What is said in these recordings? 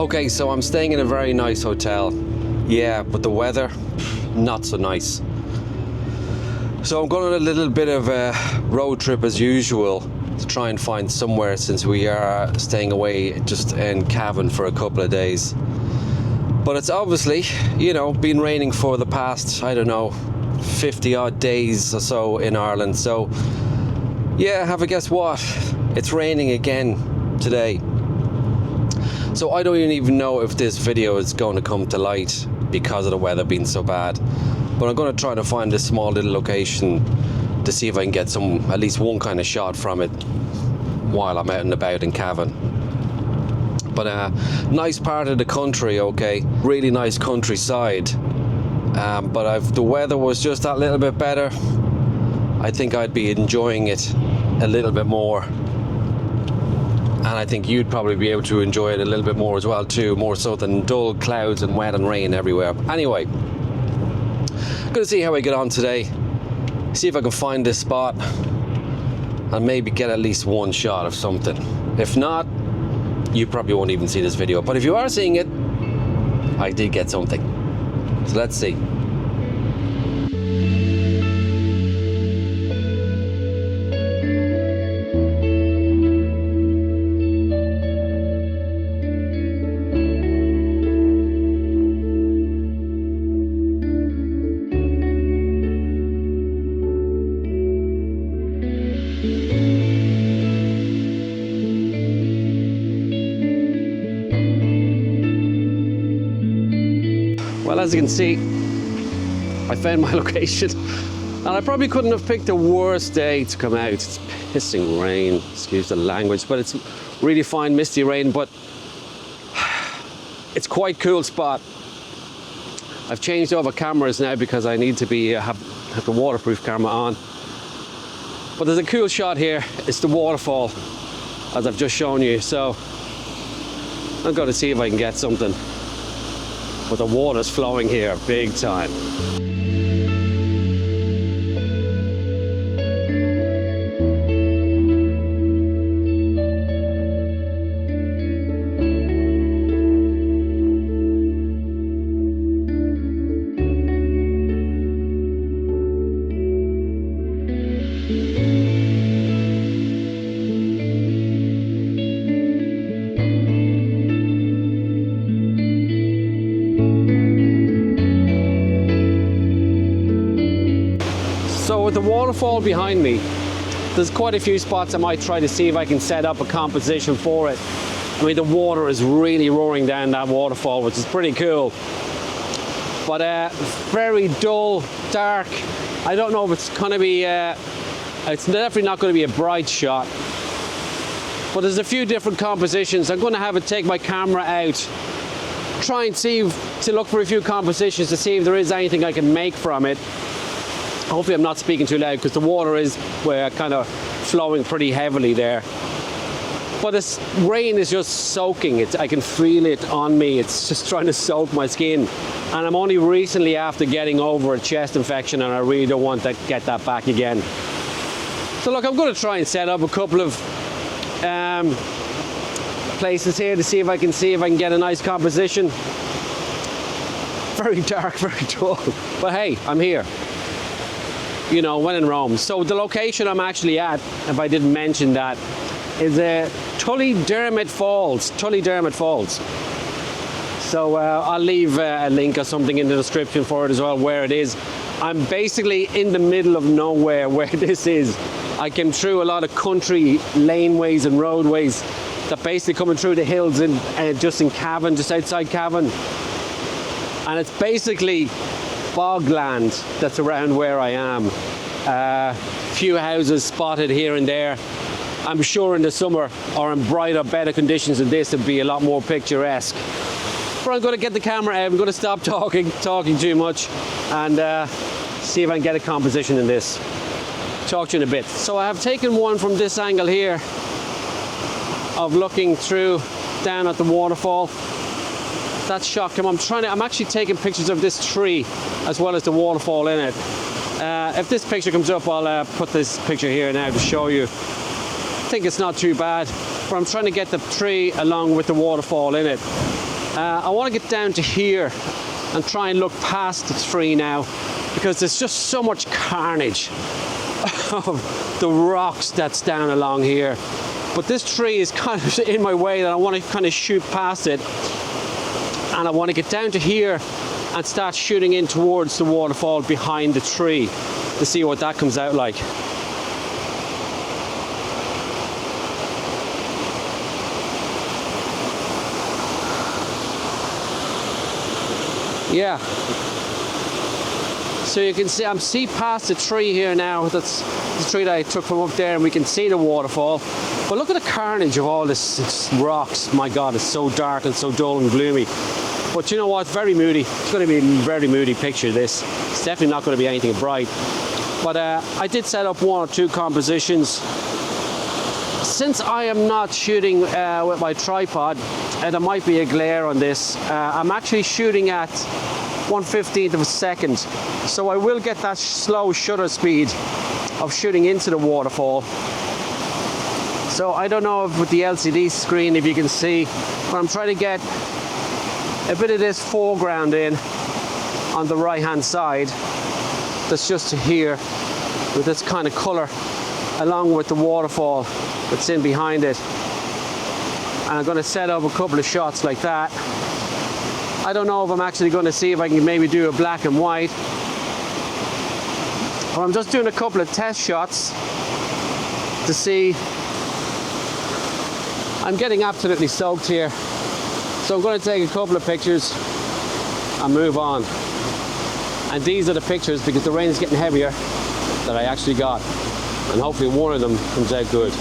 Okay, so I'm staying in a very nice hotel. Yeah, but the weather, not so nice. So I'm going on a little bit of a road trip as usual to try and find somewhere, since we are staying away just in Cavan for a couple of days. But it's obviously, you know, been raining for the past, I don't know, 50 odd days or so in Ireland. So yeah, have a guess what? It's raining again today. So I don't even know if this video is going to come to light because of the weather being so bad. But I'm going to try to find this small little location to see if I can get at least one kind of shot from it while I'm out and about in Cavan. But nice part of the country, okay, really nice countryside. But if the weather was just that little bit better, I think I'd be enjoying it a little bit more. And I think you'd probably be able to enjoy it a little bit more as well too, more so than dull clouds and wet and rain everywhere. Anyway, gonna see how I get on today, see if I can find this spot and maybe get at least one shot of something. If not, you probably won't even see this video, but if you are seeing it, I did get something. So let's see. Well, as you can see, I found my location, and I probably couldn't have picked a worse day to come out. It's pissing rain, excuse the language, but it's really fine misty rain, but it's quite cool spot. I've changed over cameras now because I need to have the waterproof camera on. But there's a cool shot here. It's the waterfall, as I've just shown you. So I'm going to see if I can get something. But the water's flowing here big time. So with the waterfall behind me, there's quite a few spots I might try to see if I can set up a composition for it. I mean, the water is really roaring down that waterfall, which is pretty cool. But very dull, dark. I don't know if it's going to be, it's definitely not going to be a bright shot. But there's a few different compositions. I'm going to have to take my camera out, try and look for a few compositions to see if there is anything I can make from it. Hopefully I'm not speaking too loud because the water is kind of flowing pretty heavily there. But this rain is just soaking it. I can feel it on me. It's just trying to soak my skin. And I'm only recently after getting over a chest infection, and I really don't want to get that back again. So look, I'm going to try and set up a couple of places here to see if I can get a nice composition. Very dark, very dull. But hey, I'm here. You know, when in Rome. So the location I'm actually at, if I didn't mention that, is Tullydermot Falls. Tullydermot Falls. So I'll leave a link or something in the description for it as well, where it is. I'm basically in the middle of nowhere where this is. I came through a lot of country laneways and roadways that basically coming through the hills just in Cavan, just outside Cavan. And it's basically bogland that's around where I am. Few houses spotted here and there. I'm sure in the summer or in brighter, better conditions than this, it'd be a lot more picturesque. But I'm going to get the camera out. I'm going to stop talking too much, and see if I can get a composition in this. Talk to you in a bit. So I have taken one from this angle here of looking through down at the waterfall. That shot came. I'm actually taking pictures of this tree as well as the waterfall in it. If this picture comes up, I'll put this picture here now to show you. I think it's not too bad, but I'm trying to get the tree along with the waterfall in it. I want to get down to here and try and look past the tree now, because there's just so much carnage of the rocks that's down along here. But this tree is kind of in my way that I want to kind of shoot past it, and I want to get down to here and start shooting in towards the waterfall behind the tree to see what that comes out like. Yeah. So you can see, I'm past the tree here now. That's the tree that I took from up there, and we can see the waterfall. But look at the carnage of all this rocks. My God, it's so dark and so dull and gloomy. But you know what? Very moody. It's going to be a very moody picture, this. It's definitely not going to be anything bright. But I did set up 1 or 2 compositions. Since I am not shooting with my tripod, there might be a glare on this. I'm actually shooting at 1/15 of a second. So I will get that slow shutter speed of shooting into the waterfall. So I don't know if with the LCD screen if you can see, but I'm trying to get a bit of this foreground in on the right hand side. That's just here with this kind of color along with the waterfall that's in behind it. And I'm going to set up a couple of shots like that. I don't know if I'm actually going to see if I can maybe do a black and white. But I'm just doing a couple of test shots to see. I'm getting absolutely soaked here. So I'm going to take a couple of pictures and move on. And these are the pictures, because the rain is getting heavier, that I actually got. And hopefully one of them comes out good.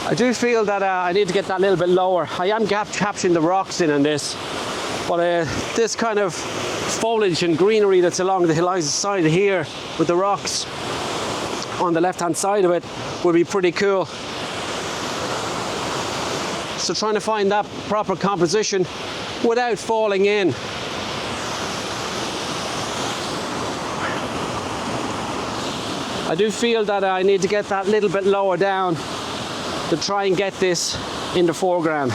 I do feel that I need to get that little bit lower. I am capturing the rocks in this, but this kind of foliage and greenery that's along the side here with the rocks on the left hand side of it would be pretty cool. So trying to find that proper composition without falling in. I do feel that I need to get that little bit lower down to try and get this in the foreground.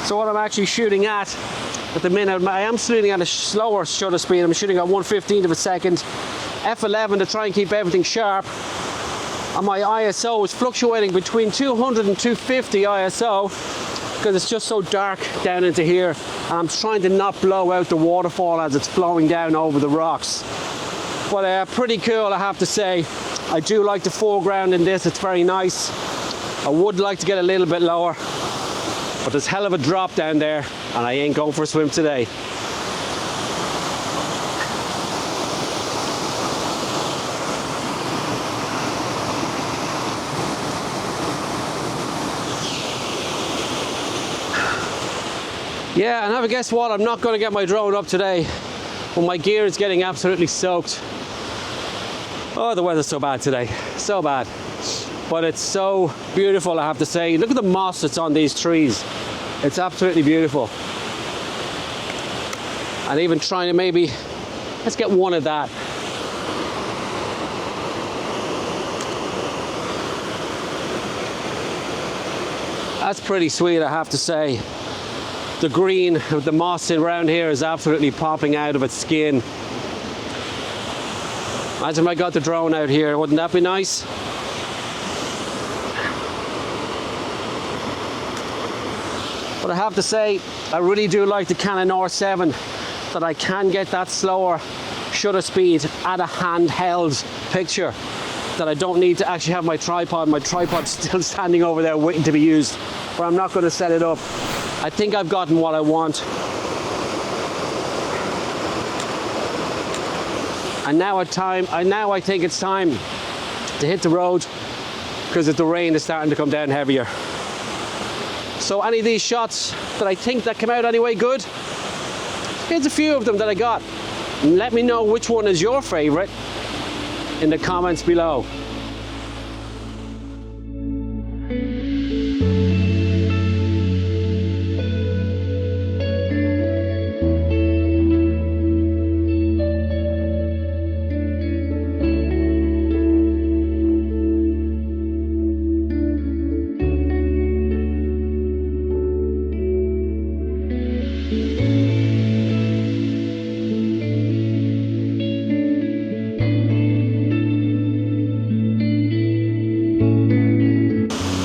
So what I'm actually shooting at the minute, I am shooting at a slower shutter speed. I'm shooting at 1/15 of a second, f11 to try and keep everything sharp. And my ISO is fluctuating between 200 and 250 ISO, because it's just so dark down into here. And I'm trying to not blow out the waterfall as it's flowing down over the rocks. But pretty cool, I have to say. I do like the foreground in this, it's very nice. I would like to get a little bit lower, but there's hell of a drop down there, and I ain't going for a swim today. Yeah, and have a guess what? I'm not going to get my drone up today. Well, my gear is getting absolutely soaked. Oh, the weather's so bad today, so bad. But it's so beautiful, I have to say. Look at the moss that's on these trees. It's absolutely beautiful. And even trying to maybe, let's get one of that. That's pretty sweet, I have to say. The green of the moss around here is absolutely popping out of its skin. Imagine if I got the drone out here, wouldn't that be nice? But I have to say, I really do like the Canon R7, that I can get that slower shutter speed at a handheld picture, that I don't need to actually have my tripod. My tripod's still standing over there waiting to be used, but I'm not going to set it up. I think I've gotten what I want. And now I think it's time to hit the road, because the rain is starting to come down heavier. So any of these shots that I think that came out anyway good, here's a few of them that I got. And let me know which one is your favorite in the comments below.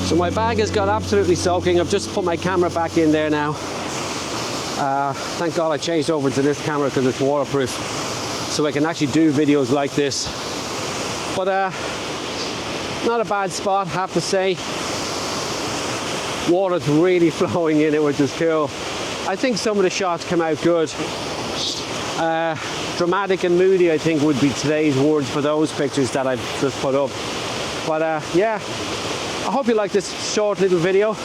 So my bag has got absolutely soaking. I've just put my camera back in there now. Thank God I changed over to this camera because it's waterproof, so I can actually do videos like this. But not a bad spot, I have to say. Water's really flowing in it, which is cool. I think some of the shots come out good. Dramatic and moody, I think, would be today's words for those pictures that I've just put up. But yeah, I hope you like this short little video.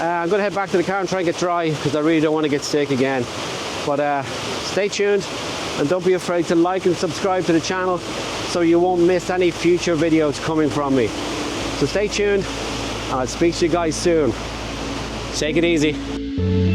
I'm going to head back to the car and try and get dry, because I really don't want to get sick again. But stay tuned, and don't be afraid to like and subscribe to the channel so you won't miss any future videos coming from me. So stay tuned, and I'll speak to you guys soon. Take it easy.